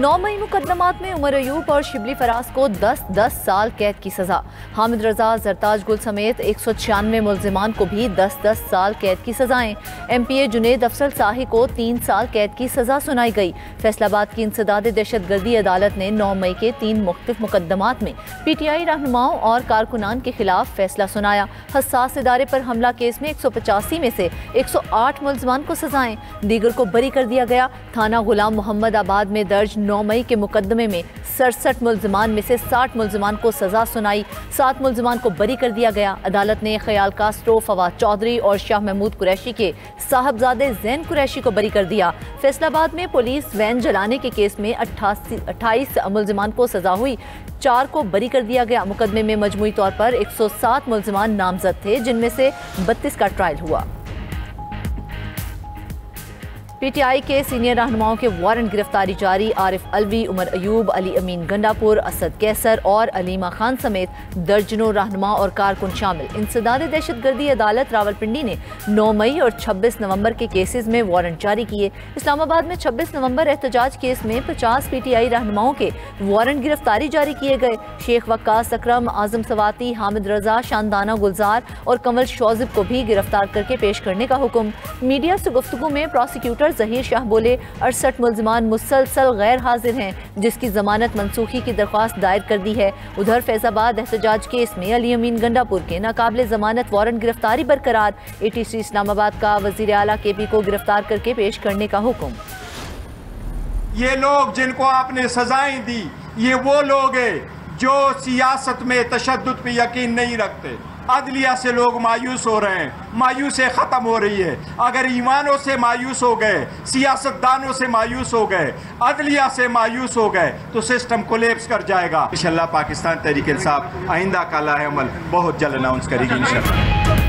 9 मई मुकदमात में उमर अयूब और शिबली फराज को 10-10 साल कैद की सजा। हामिद रजा, जरताज गुल समेत 196 मुल्जिमान को भी 10-10 साल कैद की सजाएं। MPA जुनेद अफसल साही को 3 साल कैद की सजा सुनाई गई। फैसलाबाद की इंसदादे दहशतगर्दी अदालत ने 9 मई के 3 मुख्तलिफ मुकदमात में PTI रहनुमाओं और कारकुनान के खिलाफ फैसला सुनाया। हसास इदारे पर हमला केस में 185 में से 108 मुल्जिमान को सजाएं, दीगर को बरी कर दिया गया। थाना गुलाम मोहम्मद आबाद में दर्ज 9 मई के मुकदमे में 67 मुल्जिमान में से 60 मुल्जिमान को सजा सुनाई, 7 मुल्जिमान को बरी कर दिया गया। अदालत ने ख्याल कास्ट्रो, फवाद चौधरी और शाह महमूद कुरैशी के साहबजादे जैन कुरैशी को बरी कर दिया। फैसलाबाद में पुलिस वैन जलाने के केस में 28 मुल्जिमान को सजा हुई, 4 को बरी कर दिया गया। मुकदमे में मजमूई तौर पर 107 मुल्जिमान नामजद थे, जिनमें से 32 का ट्रायल हुआ। PTI के सीनियर रहनुमाओं के वारंट गिरफ्तारी जारी। आरिफ अलवी, उमर अयूब, अली अमीन गंडापुर, असद कैसर और अलीमा खान समेत दर्जनों रहनुमा और कारकुन शामिल। इंसदादे दहशतगर्दी अदालत रावलपिंडी ने 9 मई और 26 नवंबर के केसेस में वारंट जारी किए। इस्लामाबाद में 26 नवंबर एहतजाज केस में 50 PTI रहनुमाओं के वारंट गिरफ्तारी जारी किए गए। शेख वक्कास अकरम, आजम सवाती, हामिद रजा, शानदाना गुलजार और कंवल शौजिब को भी गिरफ्तार करके पेश करने का हुक्म। मीडिया से गुफ्तगू में प्रोसिक्यूटर जहीर शाह बोले, 68 मुल्जिमान मुसलसल गैर हाजिर हैं, जिसकी जमानत मनसूखी की दरख्वास्त दायर कर दी है। उधर फैजाबाद एहतजाज केस में अली अमीन गंडापुर के नाकाबिले जमानत वारंट गिरफ्तारी बरकरार। ATC इस्लामाबाद का वजीर आला KP को गिरफ्तार करके पेश करने का हुक्म। ये लोग जिनको आपने सजाएं दी, ये वो लोग हैं जो सियासत में तशद्दुद पे यकीन नहीं रखते। अदलिया से लोग मायूस हो रहे हैं, मायूसी खत्म हो रही है। अगर ईमानों से मायूस हो गए, सियासतदानों से मायूस हो गए, अदलिया से मायूस हो गए तो सिस्टम कोलैप्स कर जाएगा। इंशाल्लाह पाकिस्तान तहरीक इंसाफ आइंदा का लाहेअमल बहुत जल्द अनाउंस करेगी इंशाल्लाह।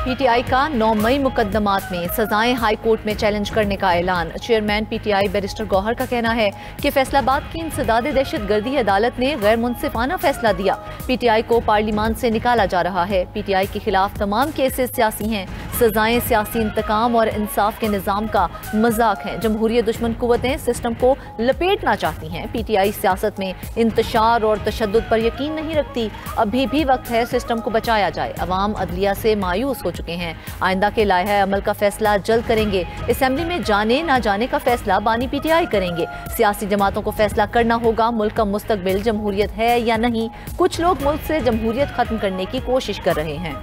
PTI का 9 मई मुकदमात में सजाएं हाई कोर्ट में चैलेंज करने का ऐलान। चेयरमैन PTI बैरिस्टर गौहर का कहना है कि फैसलाबाद की इंसदादे दहशतगर्दी अदालत ने गैर मुनसिफाना फैसला दिया। PTI को पार्लिमान से निकाला जा रहा है। PTI के खिलाफ तमाम केसेस सियासी हैं। सजाएं सियासी इंतकाम और इंसाफ के निज़ाम का मजाक हैं। जमहूरियत दुश्मन कुव्वतें सिस्टम को लपेटना चाहती हैं। PTI सियासत में इंतशार और तशद्दुद पर यकीन नहीं रखती। अभी भी वक्त है सिस्टम को बचाया जाए। अवाम अदलिया से मायूस हो चुके हैं। आइंदा के लायहा अमल का फैसला जल्द करेंगे। असेंबली में जाने ना जाने का फैसला बानी PTI करेंगे। सियासी जमातों को फैसला करना होगा मुल्क का मुस्तकबिल जमहूरियत है या नहीं। कुछ लोग मुल्क से जमहूरियत खत्म करने की कोशिश कर रहे हैं।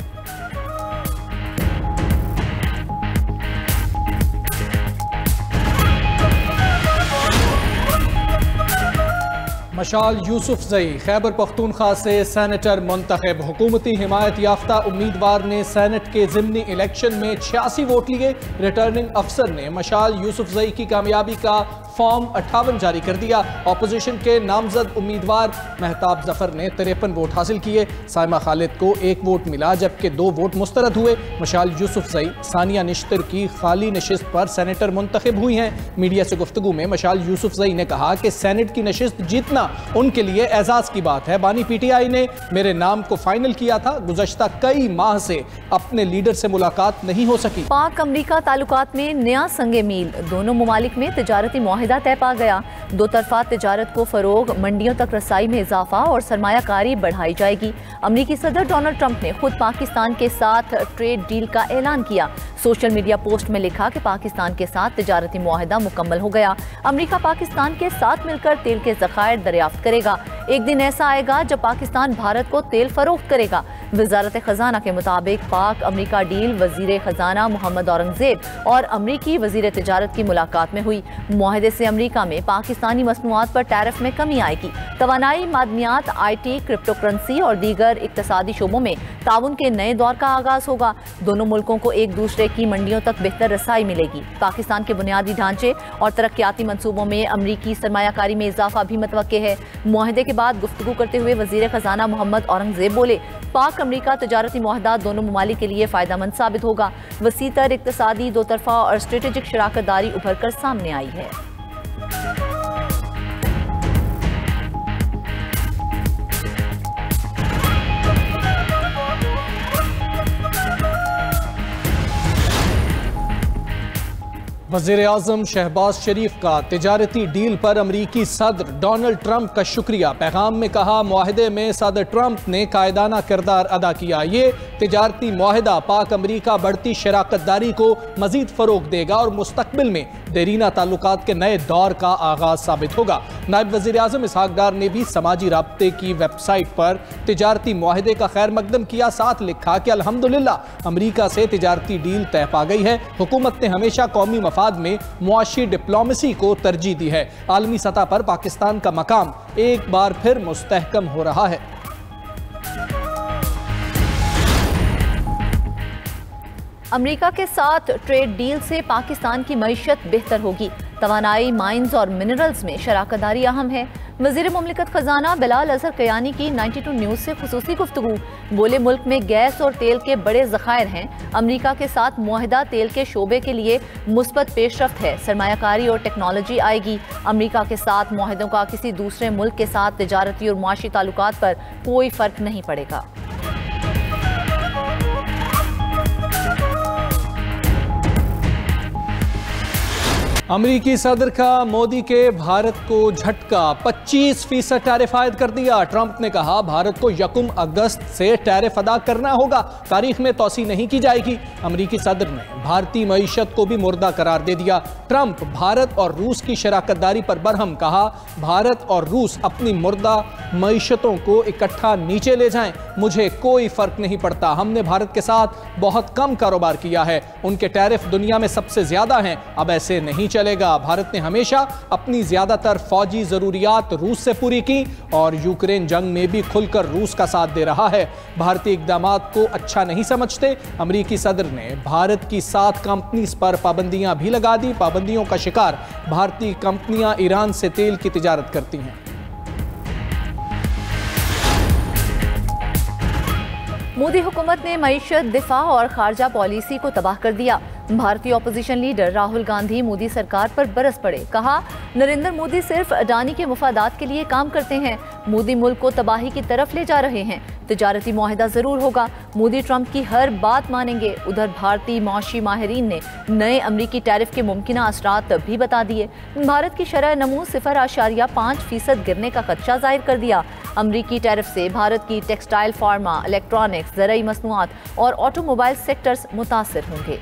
मशाल यूसुफजई खैबर पख्तूनख्वा से सेनेटर मुंतखब। हुकूमती हिमायत याफ्ता उम्मीदवार ने सेनेट के ज़िमनी इलेक्शन में 86 वोट लिए। रिटर्निंग अफसर ने मशाल यूसुफजई की कामयाबी का फॉर्म 58 जारी कर दिया। अपोजिशन के नामजद उम्मीदवार महताब जफर ने 53 वोट हासिल किए। साइमा खालिद को 1 वोट मिला, जबकि 2 वोट मुस्तरद हुए। मशाल यूसुफजई सानिया निश्तर की खाली नशिस्त पर सेनेटर मुंतखब हुई हैं। मीडिया से गुफ्तगू में मशाल यूसुफजई ने कहा कि सेनेट की नशिस्त जीतना उनके लिए एजाज की बात है। बानी PTI ने मेरे नाम को फाइनल किया था। गुज़श्ता कई माह से अपने लीडर से मुलाकात नहीं हो सकी। पाक अमरीका ताल्लुकात में नया संगे मील। दोनों ममालिक में तिजारती मुआहिदा तय पा गया। दो तरफा तिजारत को फरोग, मंडियों तक रसाई में इजाफा और सरमायाकारी बढ़ाई जाएगी। अमरीकी सदर डोनाल्ड ट्रंप ने खुद पाकिस्तान के साथ ट्रेड डील का ऐलान किया। सोशल मीडिया पोस्ट में लिखा कि पाकिस्तान के साथ तिजारती मुआहिदा मुकम्मल हो गया। अमरीका पाकिस्तान के साथ मिलकर तेल के ज़खायर दरियाफ्त करेगा। एक दिन ऐसा आएगा जब पाकिस्तान भारत को तेल फरोख्त करेगा। वजारत खजाना के मुताबिक पाक अमरीका डील वजीर खजाना मोहम्मद औरंगजेब और अमरीकी वजीर तिजारत की मुलाकात में हुई। मुआहदे से अमरीका में पाकिस्तानी मसनूआत पर टैरिफ में कमी आएगी। तवानाई, मादनियात, IT, क्रिप्टो करेंसी और दीगर इक्तसादी शोबों में ताउन के नए दौर का आगाज होगा। दोनों मुल्कों को एक दूसरे की मंडियों तक बेहतर रसाई मिलेगी। पाकिस्तान के बुनियादी ढांचे और तरक्याती मंसूबों में अमरीकी सरमायाकारी में इजाफा भी मुतवक्के है। मुआहदे के बाद गुफ्तगू करते हुए वजीर खजाना मोहम्मद औरंगजेब बोले, पाक अमरीका तिजारती मुआहदा दोनों ममालिक के लिए फ़ायदेमंद साबित होगा। वसीतर इक्तसादी, दो तरफा और स्ट्रेटेजिक शराकतदारी उभर कर सामने आई है। वज़ीर-ए-आज़म शहबाज शरीफ का तिजारती डील पर अमरीकी सदर डोनाल्ड ट्रंप का शुक्रिया। पैगाम में कहा, मुआहदे में सदर ट्रंप ने कायदाना किरदार अदा किया। ये तिजारती मुआहदा पाक अमरीका बढ़ती शराकतदारी को मजीद फ़रोग देगा और मुस्तकबिल में देरीना ताल्लुकात के नए दौर का आगाज साबित होगा। नायब वज़ीर-ए-आज़म इसहाक डार ने भी समाजी राब्ते की वेबसाइट पर तिजारती मुआहदे का खैर मकदम किया। साथ लिखा कि अल्हम्दुलिल्लाह अमरीका से तिजारती डील तय पा गई है। हुकूमत ने हमेशा कौमी मफाद में मुआशी डिप्लोमेसी को तरजीह दी है। आलमी सतह पर पाकिस्तान का मकाम एक बार फिर मुस्तहकम हो रहा है। अमेरिका के साथ ट्रेड डील से पाकिस्तान की मईशत बेहतर होगी। तवानाई, माइंस और मिनरल्स में शराकतदारी अहम है। वज़ीर मुमलिकत खजाना बिलाल अजहर कयानी की 92 न्यूज़ से खुसूसी गुफ्तगू। बोले, मुल्क में गैस और तेल के बड़े ज़खायर हैं। अमेरिका के साथ मुआहदा तेल के शोबे के लिए मुस्बत पेशरफ्त है। सरमायाकारी और टेक्नोलॉजी आएगी। अमेरिका के साथ मुआहदों का किसी दूसरे मुल्क के साथ तिजारती और मुआशी ताल्लुकात पर कोई फ़र्क नहीं पड़ेगा। अमरीकी सदर का मोदी के भारत को झटका, 25% टैरिफ आयद कर दिया। ट्रंप ने कहा, भारत को 1 अगस्त से टैरिफ अदा करना होगा, तारीख में तोसी नहीं की जाएगी। अमरीकी सदर ने भारतीय मईशत को भी मुर्दा करार दे दिया। ट्रंप भारत और रूस की शराकतदारी पर बरहम, कहा, भारत और रूस अपनी मुर्दा मईशतों को इकट्ठा नीचे ले जाएं, मुझे कोई फर्क नहीं पड़ता। हमने भारत के साथ बहुत कम कारोबार किया है, उनके टैरिफ दुनिया में सबसे ज्यादा हैं, अब ऐसे नहीं चलेगा। भारत ने हमेशा अपनी ज्यादातर फौजी जरूरियात रूस से पूरी की और यूक्रेन जंग में भी खुलकर रूस का साथ दे रहा है। भारतीय इक़दामात को अच्छा नहीं समझते। अमरीकी सदर ने भारत की 7 कंपनीज पर पाबंदियां भी लगा दी। पाबंदियों का शिकार भारतीय कंपनियां ईरान से तेल की तिजारत करती हैं। मोदी हुकूमत ने मईशत, दिफा और खारजा पॉलिसी को तबाह कर दिया। भारतीय अपोजिशन लीडर राहुल गांधी मोदी सरकार पर बरस पड़े। कहा, नरेंद्र मोदी सिर्फ अडानी के मुफादात के लिए काम करते हैं। मोदी मुल्क को तबाही की तरफ ले जा रहे हैं। तिजारती मुआहदा जरूर होगा। मोदी ट्रंप की हर बात मानेंगे। उधर भारतीय मौशी माहिरीन ने नए अमरीकी टैरिफ के मुमकिना असरात भी बता दिए। भारत की शरह नमू 0.5% गिरने का खदशा जाहिर कर दिया। अमरीकी टैरिफ से भारत की टेक्सटाइल, फार्मा, इलेक्ट्रॉनिक्स, ज़रई मसनूआत और ऑटोमोबाइल सेक्टर्स मुतासिर होंगे।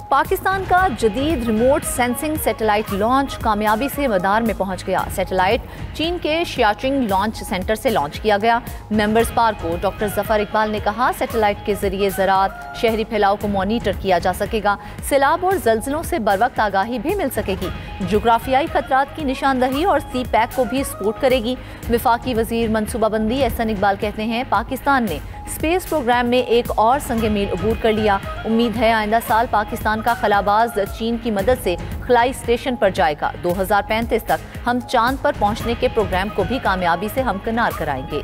पाकिस्तान का जदीद रिमोट सेंसिंग सैटेलाइट लॉन्च कामयाबी से मदार में पहुंच गया। सैटेलाइट चीन के शियाचिंग लॉन्च सेंटर से लॉन्च किया गया। मेंबर्स पार्क को डॉक्टर जफर इकबाल ने कहा, सैटेलाइट के जरिए ज़राअत, शहरी फैलाव को मॉनिटर किया जा सकेगा। सैलाब और जल्जलों से बरवक्त आगाही भी मिल सकेगी। जोग्राफियाई खतरात की निशानदही और सी पैक को भी सपोर्ट करेगी। विफाकी वजीर मनसूबाबंदी एहसन इकबाल कहते हैं, पाकिस्तान ने स्पेस प्रोग्राम में एक और संगे मील अबूर कर लिया। उम्मीद है आइंदा साल पाकिस्तान का खलाबाज चीन की मदद से खलाई स्टेशन पर जाएगा। 2035 तक हम चांद पर पहुंचने के प्रोग्राम को भी कामयाबी से हमकिनार कराएंगे।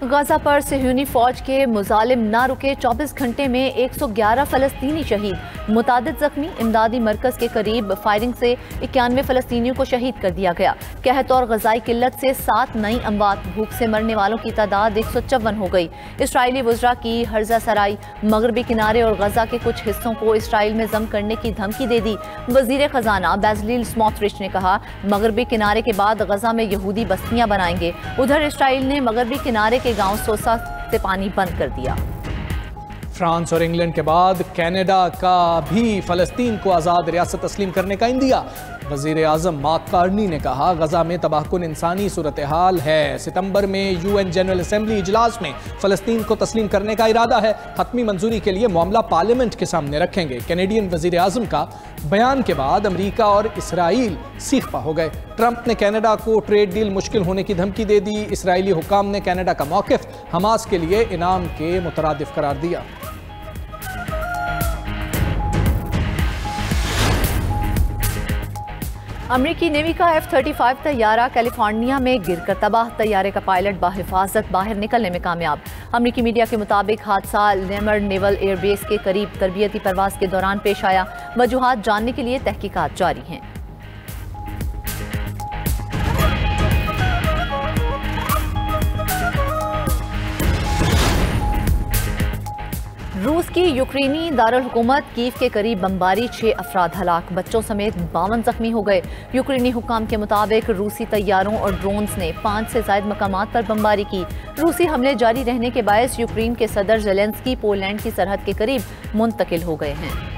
गाजा पर सहयूनी फौज के मुजालिम ना रुके। 24 घंटे में 111 फलस्तीनी शहीद, मुतादिद जख्मी। इमदादी मरकज के करीब फायरिंग से 91 फलस्तीनियों को शहीद कर दिया गया। कहत और गजाई किल्लत से 7 नई अमवात। भूख से मरने वालों की तादाद 154 हो गई। इसराइली वज़रा की हर्जा सराई, मगरबी किनारे और गजा के कुछ हिस्सों को इसराइल में जम करने की धमकी दे दी। वजीर खजाना बेजलील स्मोट्रिच ने कहा, मगरबी किनारे के बाद गजा में यहूदी बस्तियां बनाएंगे। उधर इसराइल ने मगरबी किनारे के गांव सोसा से पानी बंद कर दिया। फ्रांस और इंग्लैंड के बाद कनाडा का भी फलस्तीन को आज़ाद रियासत तस्लीम करने का इंदिया। वज़ीर-ए-आज़म मार्क कार्नी ने कहा, गजा में तबाहकुन इंसानी सूरत हाल है। सितंबर में UN जनरल असेंबली इजलास में फलस्तीन को तस्लीम करने का इरादा है। हतमी मंजूरी के लिए मामला पार्लियामेंट के सामने रखेंगे। कैनेडियन वज़ीर-ए-आज़म का बयान के बाद अमरीका और इसराइल सीखपा हो गए। ट्रंप ने कनाडा को ट्रेड डील मुश्किल होने की धमकी दे दी। इसराइली हुकाम ने कनाडा का मौक़िफ़ हमास के लिए इनाम के मुतरादिफ करार दिया। अमरीकी नेवी का F-35 तैयारा कैलिफोर्निया में गिरकर तबाह। तैयारे का पायलट बाहिफाजत बाहर निकलने में कामयाब। अमरीकी मीडिया के मुताबिक हादसा लेमर नेवल एयरबेस के करीब तरबियती परवाज के दौरान पेश आया। वजूहात जानने के लिए तहकीकात जारी हैं। की यूक्रेनी दारुल हुकूमत कीव के करीब बमबारी, 6 अफराद हलाक, बच्चों समेत 52 जख्मी हो गए। यूक्रेनी हुक्काम के मुताबिक रूसी तैयारों और ड्रोन्स ने 5 से ज़ायद मकामात पर बमबारी की। रूसी हमले जारी रहने के बायस यूक्रेन के सदर ज़ेलेंस्की पोलैंड की सरहद के करीब मुंतकिल हो गए हैं।